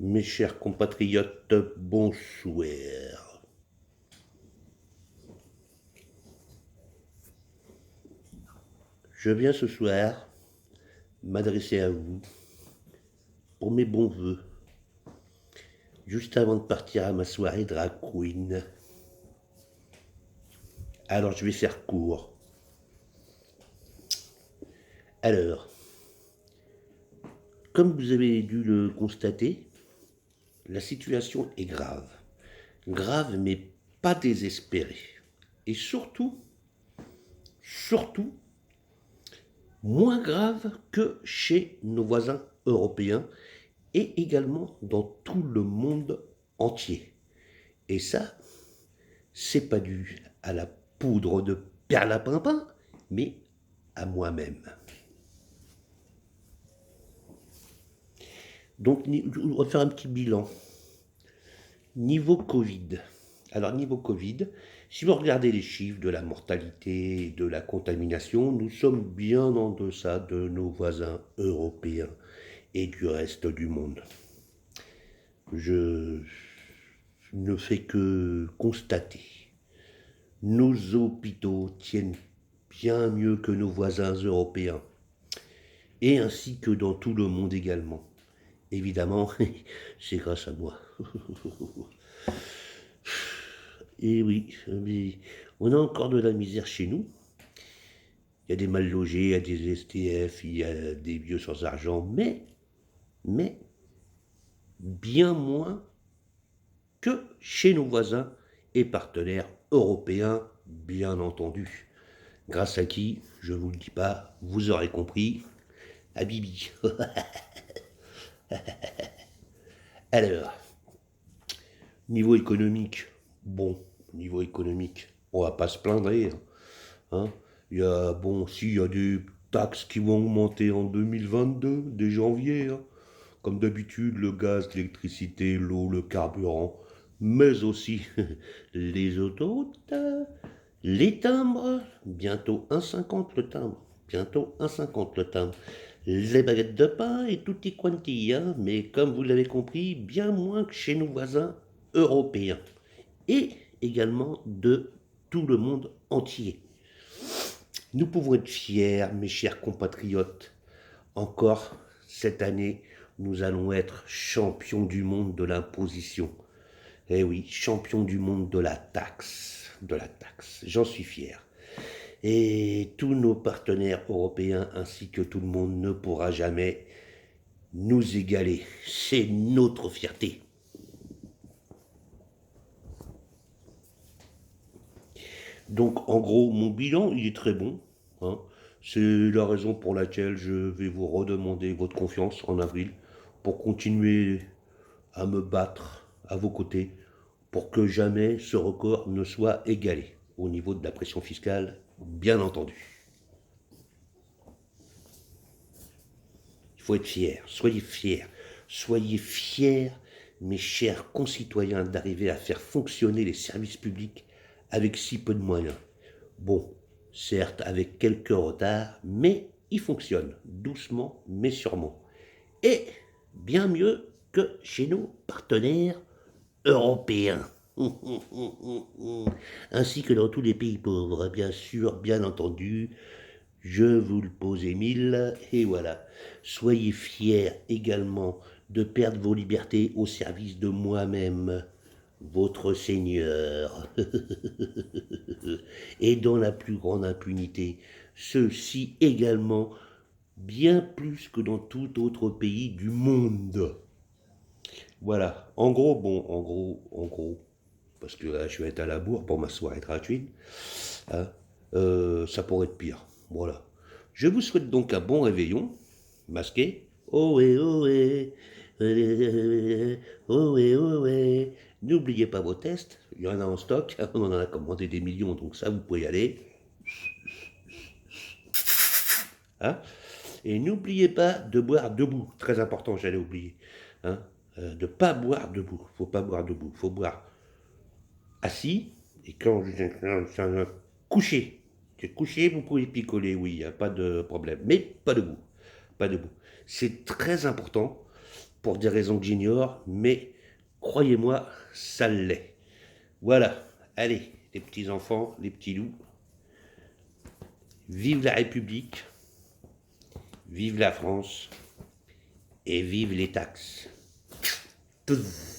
Mes chers compatriotes, bonsoir. Je viens ce soir m'adresser à vous pour mes bons voeux, juste avant de partir à ma soirée drag queen. Alors je vais faire court. Alors, comme vous avez dû le constater, la situation est grave. Grave mais pas désespérée. Et surtout, moins grave que chez nos voisins européens et également dans tout le monde entier. Et ça, c'est pas dû à la poudre de perlimpinpin, mais à moi-même. Donc, on va faire un petit bilan. Niveau Covid. Alors, niveau Covid, si vous regardez les chiffres de la mortalité et de la contamination, nous sommes bien en deçà de nos voisins européens et du reste du monde. Je ne fais que constater. Nos hôpitaux tiennent bien mieux que nos voisins européens, et ainsi que dans tout le monde également. Évidemment, c'est grâce à moi. Et oui, mais on a encore de la misère chez nous. Il y a des mal logés, il y a des STF, il y a des vieux sans argent, mais, bien moins que chez nos voisins et partenaires européens, bien entendu. Grâce à qui, je vous le dis pas, vous aurez compris, à Bibi. Alors, niveau économique, niveau économique, on va pas se plaindre, hein. Il y a, il y a des taxes qui vont augmenter en 2022, dès janvier, hein. Comme d'habitude, le gaz, l'électricité, l'eau, le carburant, mais aussi les autoroutes, les timbres, bientôt 1,50 le timbre, bientôt 1,50 le timbre. Les baguettes de pain et tutti quanti, hein, mais comme vous l'avez compris, bien moins que chez nos voisins européens. Et également de tout le monde entier. Nous pouvons être fiers, mes chers compatriotes. Encore cette année, nous allons être champions du monde de l'imposition. Eh oui, champions du monde de la taxe. De la taxe, j'en suis fier. Et tous nos partenaires européens ainsi que tout le monde ne pourra jamais nous égaler. C'est notre fierté. Donc en gros, mon bilan, il est très bon, hein. C'est la raison pour laquelle je vais vous redemander votre confiance en avril pour continuer à me battre à vos côtés pour que jamais ce record ne soit égalé au niveau de la pression fiscale, bien entendu. Il faut être fier, soyez fiers, mes chers concitoyens, d'arriver à faire fonctionner les services publics avec si peu de moyens. Bon, certes avec quelques retards, mais il fonctionne, doucement mais sûrement. Et bien mieux que chez nos partenaires européens. Ainsi que dans tous les pays pauvres, bien sûr, bien entendu. Je vous le pose, Émile, et voilà. Soyez fiers également de perdre vos libertés au service de moi-même, votre Seigneur. Et dans la plus grande impunité, ceci également, bien plus que dans tout autre pays du monde. Voilà, en gros, parce que là, je vais être à la bourre pour ma soirée gratuite, hein, ça pourrait être pire. Voilà. Je vous souhaite donc un bon réveillon, masqué. Ohé, ohé, ohé, ohé. N'oubliez pas vos tests, il y en a en stock, on en a commandé des millions, donc ça, vous pouvez y aller. Hein. Et n'oubliez pas de boire debout, très important, j'allais oublier. Hein. De ne pas boire debout, faut pas boire debout, faut boire assis, et quand je couché, couché, vous pouvez picoler, oui, il n'y a pas de problème, mais pas debout, pas debout. C'est très important pour des raisons que j'ignore, mais croyez-moi, ça l'est. Voilà, allez, les petits enfants, les petits loups, vive la République, vive la France, et vive les taxes. Tous.